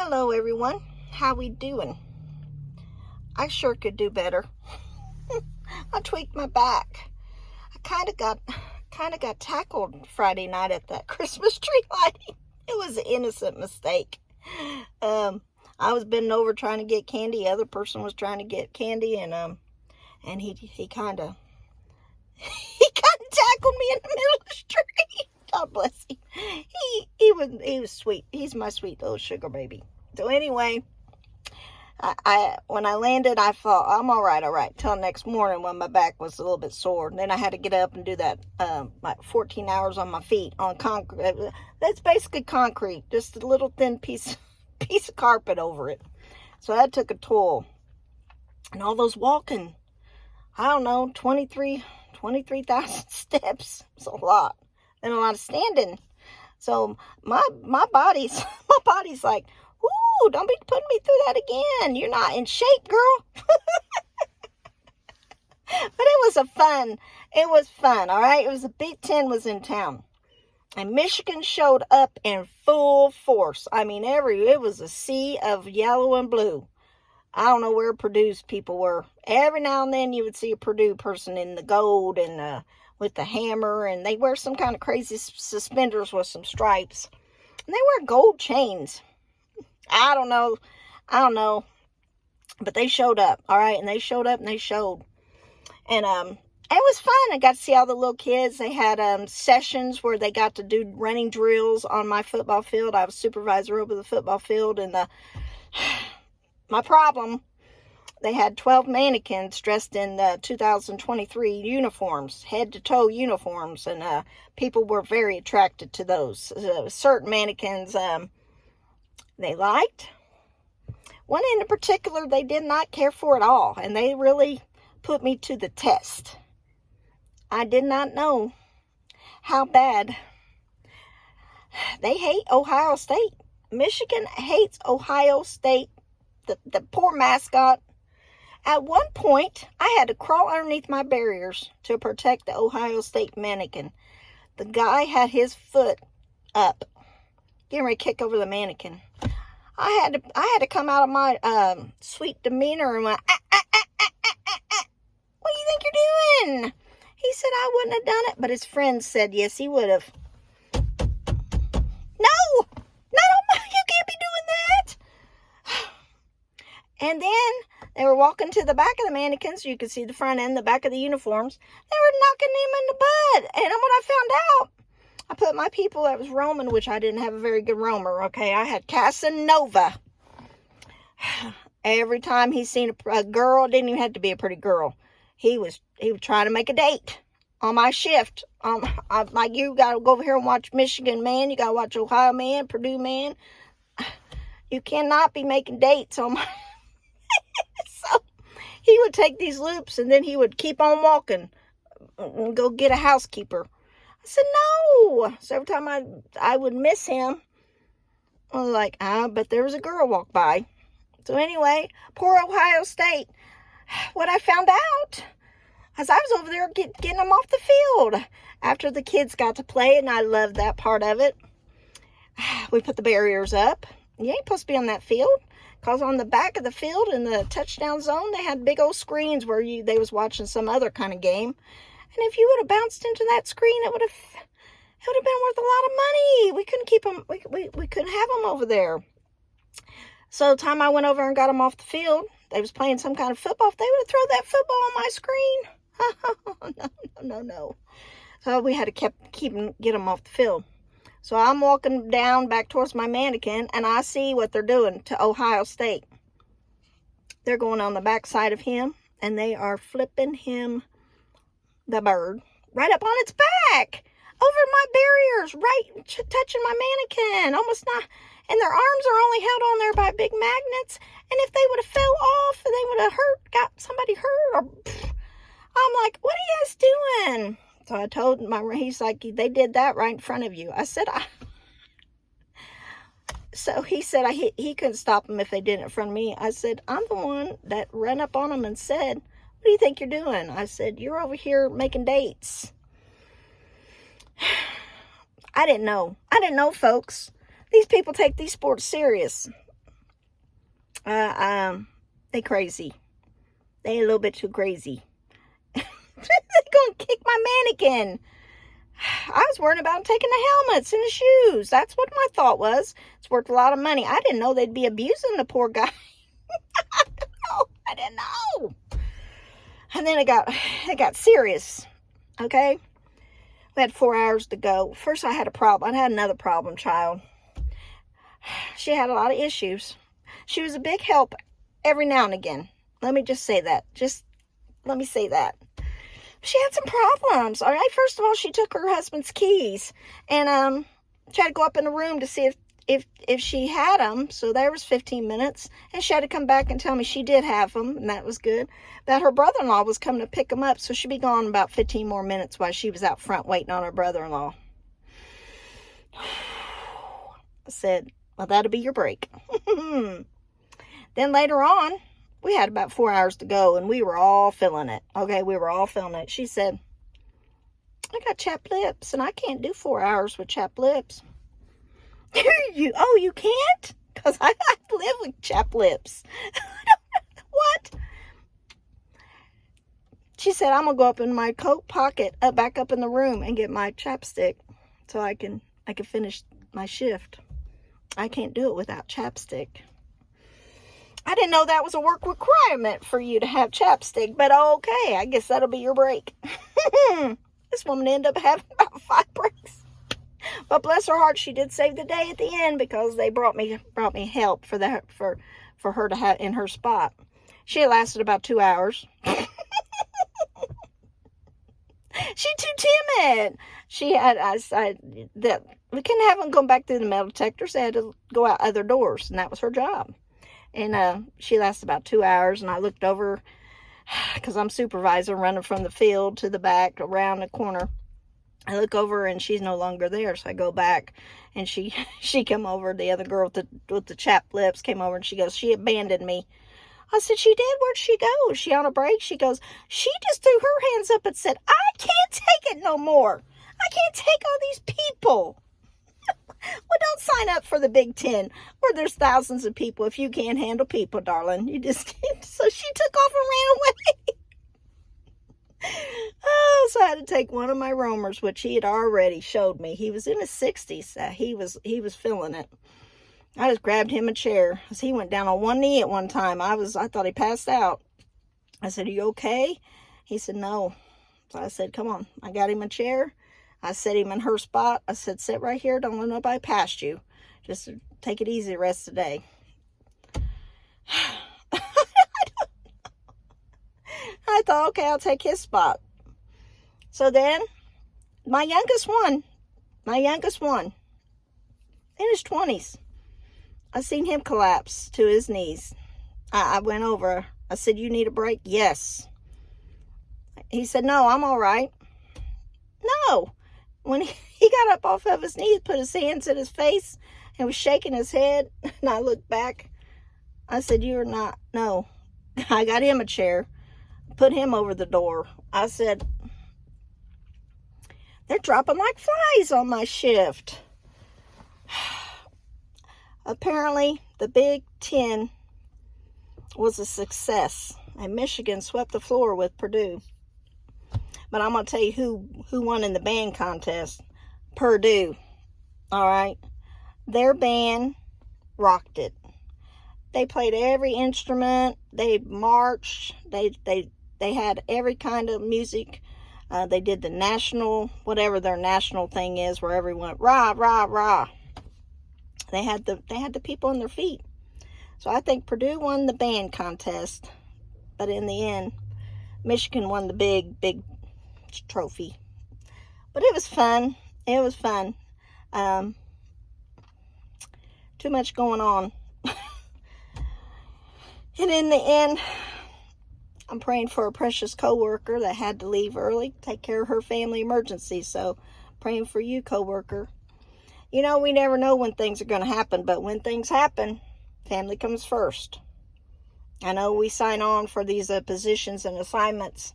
Hello everyone, how we doing? I sure could do better. I tweaked my back. I kind of got tackled Friday night at that Christmas tree lighting. It was an innocent mistake. I was bending over trying to get candy. The other person was trying to get candy, and he kind of tackled me in the middle of the street. God bless him. He was sweet. He's my sweet little sugar baby. So anyway, I when I landed, I thought I'm all right. Till next morning when my back was a little bit sore. And then I had to get up and do that like 14 hours on my feet on concrete. That's basically concrete, just a little thin piece of carpet over it. So that took a toll. And all those walking, I don't know, 23,000 steps. It's a lot. And a lot of standing. So my body's like, ooh, don't be putting me through that again. You're not in shape, girl. But it was fun, all right? It was the Big Ten was in town. And Michigan showed up in full force. I mean, it was a sea of yellow and blue. I don't know where Purdue's people were. Every now and then you would see a Purdue person in the gold and with the hammer, and they wear some kind of crazy suspenders with some stripes. And they wear gold chains. I don't know. But they showed up, all right? And they showed up and they showed. And it was fun. I got to see all the little kids. They had sessions where they got to do running drills on my football field. I was supervisor over the football field, and my problem, they had 12 mannequins dressed in 2023 uniforms, head-to-toe uniforms, and people were very attracted to those. Certain mannequins they liked. One in particular they did not care for at all, and they really put me to the test. I did not know how bad they hate Ohio State. Michigan hates Ohio State, the poor mascot. At one point, I had to crawl underneath my barriers to protect the Ohio State mannequin. The guy had his foot up, getting ready to kick over the mannequin. I had to come out of my sweet demeanor and went, what do you think you're doing? He said I wouldn't have done it, but his friends said yes, he would have. No, you can't be doing that. And then they were walking to the back of the mannequins. So you could see the front end, the back of the uniforms. They were knocking them in the bud. And what I found out, I put my people that was roaming, which I didn't have a very good roamer, okay? I had Casanova. Every time he seen a girl, it didn't even have to be a pretty girl. He would try to make a date on my shift. I'm like, you got to go over here and watch Michigan man. You got to watch Ohio man, Purdue man. You cannot be making dates on my... So he would take these loops and then he would keep on walking and go get a housekeeper. I said, no. So every time I would miss him, I was like, but there was a girl walk by. So anyway, poor Ohio State. What I found out, as I was over there getting them off the field after the kids got to play, and I loved that part of it. We put the barriers up. You ain't supposed to be on that field. Because on the back of the field in the touchdown zone, they had big old screens where they was watching some other kind of game. And if you would have bounced into that screen, it would have been worth a lot of money. We couldn't keep them, we couldn't have them over there. So the time I went over and got them off the field, they was playing some kind of football. If they would have thrown that football on my screen, no. So we had to get them off the field. So I'm walking down back towards my mannequin, and I see what they're doing to Ohio State. They're going on the back side of him, and they are flipping him, the bird, right up on its back, over my barriers, right touching my mannequin, almost not, and their arms are only held on there by big magnets, and if they would have fell off, they would have got somebody hurt, or I'm like, what are you guys doing? So I told him, he's like, they did that right in front of you. I said, So he said he couldn't stop them if they did it in front of me. I said, I'm the one that ran up on them and said, what do you think you're doing? I said, you're over here making dates. I didn't know, folks. These people take these sports serious. They crazy. They a little bit too crazy. They're gonna kick my mannequin. I was worried about taking the helmets and the shoes. That's what my thought was. It's worth a lot of money. I didn't know they'd be abusing the poor guy. I didn't know. And then it got serious. Okay? We had 4 hours to go. First, I had a problem. I had another problem, child. She had a lot of issues. She was a big help every now and again. Let me just say that. Just let me say that. She had some problems. All right. First of all, she took her husband's keys and she had to go up in the room to see if she had them. So there was 15 minutes, and she had to come back and tell me she did have them, and that was good. That her brother-in-law was coming to pick them up, so she'd be gone about 15 more minutes while she was out front waiting on her brother-in-law. I said, well, that'll be your break. Then later on, we had about 4 hours to go, and we were all feeling it. Okay, we were all feeling it. She said, I got chapped lips, and I can't do 4 hours with chapped lips. You can't? Because I live with chapped lips. What? She said, I'm going to go up in my coat pocket, back up in the room, and get my chapstick so I can finish my shift. I can't do it without chapstick. I didn't know that was a work requirement for you to have chapstick, but okay, I guess that'll be your break. This woman ended up having about 5 breaks. But bless her heart, she did save the day at the end because they brought me help for her to have in her spot. She lasted about 2 hours. She's too timid. She had that we couldn't have them going back through the metal detectors. They had to go out other doors, and that was her job. And she lasted about 2 hours, and I looked over because I'm supervisor running from the field to the back around the corner. I look over and she's no longer there, so I go back, and she come over. The other girl with the chapped lips came over, and she goes, she abandoned me. I said, she did? Where'd she go? Was she on a break? She goes, she just threw her hands up and said, I can't take it no more. I can't take all these people. Well, don't sign up for the Big Ten where there's thousands of people if you can't handle people, darling. You just can't. So she took off and ran away. Oh, so I had to take one of my roamers, which he had already showed me. He was in his 60s. He was feeling it. I just grabbed him a chair because he went down on one knee at one time. I thought he passed out. I said, are you okay? He said, no. So I said, come on. I got him a chair. I set him in her spot. I said, sit right here. Don't let nobody pass you. Just take it easy the rest of the day. I thought, okay, I'll take his spot. So then, my youngest one, in his 20s, I seen him collapse to his knees. I went over. I said, you need a break? Yes. He said, no, I'm all right. No. When he got up off of his knees, put his hands in his face, and was shaking his head, and I looked back. I said, you're not. No. I got him a chair, put him over the door. I said, they're dropping like flies on my shift. Apparently, the Big Ten was a success, and Michigan swept the floor with Purdue. But I'm going to tell you who won in the band contest. Purdue. All right. Their band rocked it. They played every instrument. They marched. They had every kind of music. They did the national, whatever their national thing is, where everyone rah, rah, rah. They had the people on their feet. So I think Purdue won the band contest. But in the end, Michigan won the big trophy. But it was fun. It was fun. Too much going on. And in the end, I'm praying for a precious coworker that had to leave early, take care of her family emergency. So praying for you, coworker. You know, we never know when things are going to happen, but when things happen, family comes first. I know we sign on for these positions and assignments,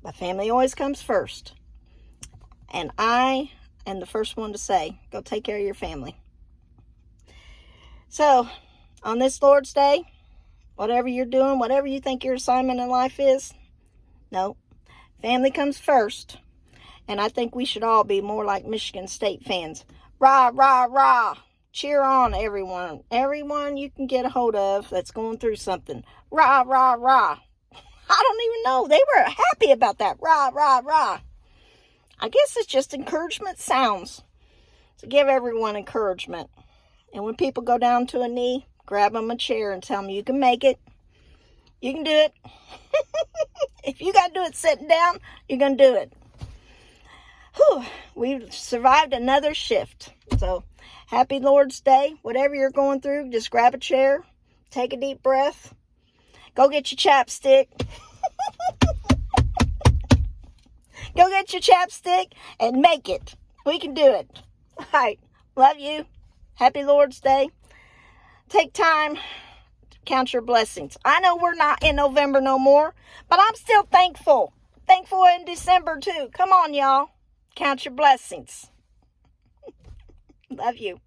but family always comes first. And I am the first one to say, go take care of your family. So, on this Lord's Day, whatever you're doing, whatever you think your assignment in life is, no, family comes first. And I think we should all be more like Michigan State fans. Rah, rah, rah. Cheer on everyone. Everyone you can get a hold of that's going through something. Rah, rah, rah. I don't even know. They were happy about that. Rah, rah, rah. I guess it's just encouragement sounds. To give everyone encouragement. And when people go down to a knee, grab them a chair and tell them you can make it. You can do it. If you got to do it sitting down, you're going to do it. Whew, we've survived another shift. So, happy Lord's Day. Whatever you're going through, just grab a chair, take a deep breath, go get your chapstick. Go get your chapstick and make it. We can do it. All right. Love you. Happy Lord's Day. Take time to count your blessings. I know we're not in November no more, but I'm still thankful. Thankful in December too. Come on, y'all. Count your blessings. Love you.